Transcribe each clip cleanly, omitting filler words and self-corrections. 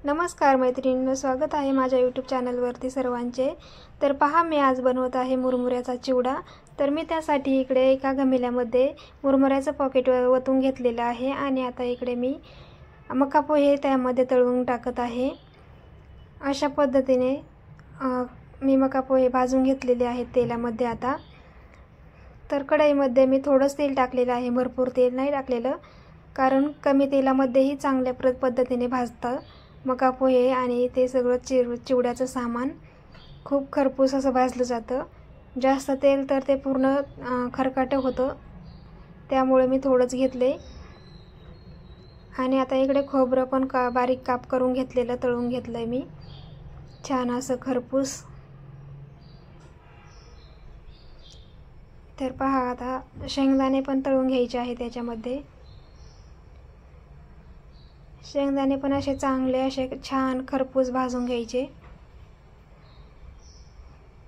नमस्कार मैत्रिणींनो, स्वागत आहे माझ्या यूट्यूब चॅनलवरती सर्वांचे। तर पहा, मी आज बनवत आहे मुरमुऱ्याचा चिवडा। तर मी त्यासाठी इकडे एका घमिल्यामध्ये मुरमुऱ्याचं पॉकेट वतून घेतलेलं आहे आणि आता इकडे मी मका पोहे त्यामध्ये तळून टाकत आहे। अशा पद्धतीने मी मका पोहे भाजून घेतलेले आहेत तेलामध्ये। आता तर कढईमध्ये मी थोडंच तेल टाकलेलं आहे, भरपूर तेल नाही टाकलेलं, कारण कमी तेलामध्येही चांगल्या पद्धतीने भाजतं मका पोहे आणि ते सगळं चिवड्याचं सामान खूप खरपूस असं भाजलं जातं। जास्त तेल तर ते पूर्ण खरकाट होतं, त्यामुळे मी थोडंच घेतले। आणि आता इकडे खोबरं पण बारीक काप करून घेतलेलं, तळून घेतलंय मी छान असं खरपूस। तर पहा, आता शेंगदाणे पण तळून घ्यायचे आहे त्याच्यामध्ये। शेंगदाणे पण असे चांगले असे छान खरपूस भाजून घ्यायचे।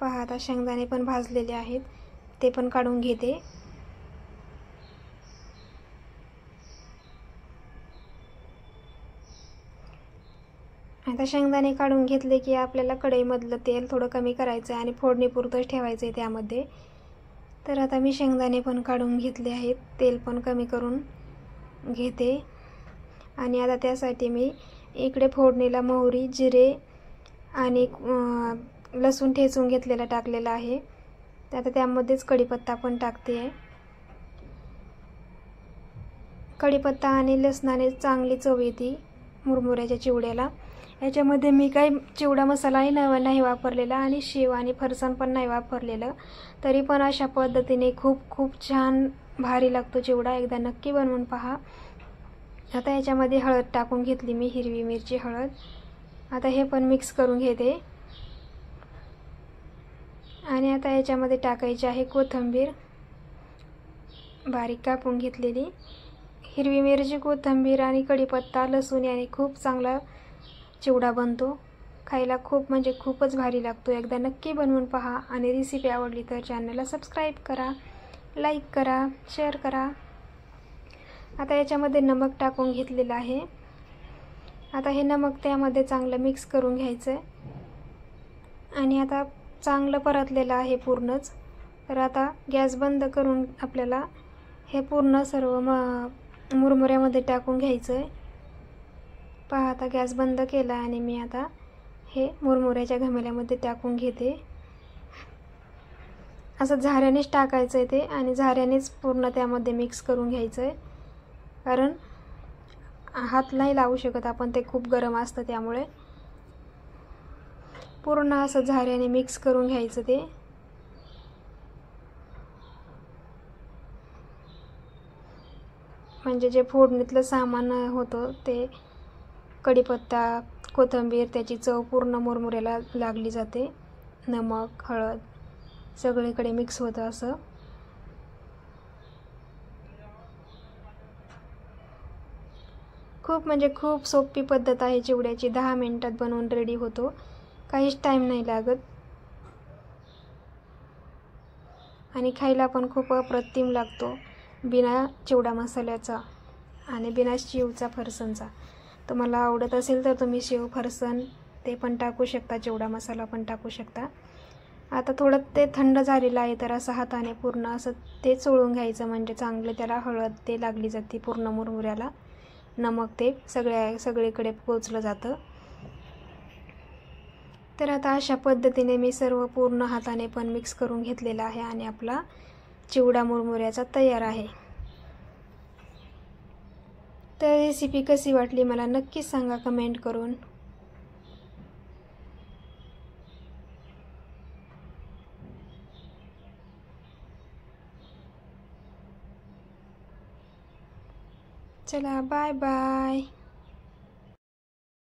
पहा, आता शेंगदाणे पण भाजलेले आहेत, ते पण काढून घेते। आता शेंगदाणे काढून घेतले की आपल्याला कढईमधलं तेल थोडं कमी करायचं आहे आणि फोडणीपुरतंच ठेवायचं आहे त्यामध्ये। तर आता मी शेंगदाणे पण काढून घेतले आहेत, तेल पण कमी करून घेते। आणि आता त्यासाठी मी इकडे फोडणीला मोहरी, जिरे आणि लसूण ठेचून घेतलेला टाकलेला आहे। आता त्यामध्येच कढीपत्ता पण टाकते आहे। कढीपत्ता आणि लसणाने चांगली चव येते मुरमुऱ्याच्या चिवड्याला। याच्यामध्ये मी काही चिवडा मसालाही नाही वापरलेला आणि शेव आणि फरसाण पण नाही वापरलेलं, तरी पण अशा पद्धतीने खूप छान भारी लागतो चिवडा। एकदा नक्की बनवून पहा। आता याच्यामध्ये हळद टाकून घेतली मी, हिरवी मिरची, हळद। आता हे पण मिक्स करून घेते आणि आता याच्यामध्ये टाकायची आहे कोथिंबीर बारीक कापून घेतलेली। हिरवी मिरची, कोथिंबीर आणि कढीपत्ता, लसूण याने खूप चांगला चिवडा बनतो। खायला म्हणजे खूपच भारी लागतो। एकदा नक्की बनवून पहा आणि रेसिपी आवडली तर चॅनलला सबस्क्राईब करा, लाईक करा, शेअर करा। आता याच्यामध्ये नमक टाकून घेतलेलं आहे। आता हे नमक त्यामध्ये चांगलं मिक्स करून घ्यायचं आहे आणि आता चांगलं परतलेलं आहे पूर्णच। तर आता गॅस बंद करून आपल्याला हे पूर्ण सर्व मुरमुऱ्यामध्ये टाकून घ्यायचं आहे। पहा, आता गॅस बंद केला आणि मी आता हे मुरमुऱ्याच्या घमेल्यामध्ये टाकून घेते। असं झाऱ्यानेच टाकायचं आहे ते आणि झाऱ्यानेच पूर्ण त्यामध्ये मिक्स करून घ्यायचं आहे, कारण हात नाही लावू शकत आपण, ते खूप गरम असतं, त्यामुळे पूर्ण असं झाऱ्याने मिक्स करून घ्यायचं ते। म्हणजे जे फोडणीतलं सामान होतं ते कढीपत्ता, कोथिंबीर, त्याची चव पूर्ण मुरमुऱ्याला लागली जाते। नमक, हळद सगळीकडे मिक्स होतं असं। खूप सोपी पद्धत आहे चिवड्याची। 10 मिनिटात बनवून रेडी होतो, काहीच टाईम नाही लागत आणि खायला पण खूप अप्रतिम लागतो, बिना चिवडा मसाल्याचा आणि बिना शेवचा, फरसाणचा। तुम्हाला आवडत असेल तर तुम्ही शेव, फरसाण ते पण टाकू शकता, चिवडा मसाला पण टाकू शकता। आता थोडं ते थंड झालेलं आहे, तर असं हाताने पूर्ण असं ते चोळून घ्यायचं, म्हणजे चांगले त्याला हळद ते लागली जाते पूर्ण मुरमुऱ्याला, नमक ते सगळीकडे पोचलं जातं। तर आता अशा पद्धतीने मी सर्व पूर्ण हाताने पण मिक्स करून घेतलेला आहे आणि आपला चिवडा मुरमुऱ्याचा तयार आहे। तर रेसिपी कशी वाटली मला नक्कीच सांगा कमेंट करून। चला, बाय बाय।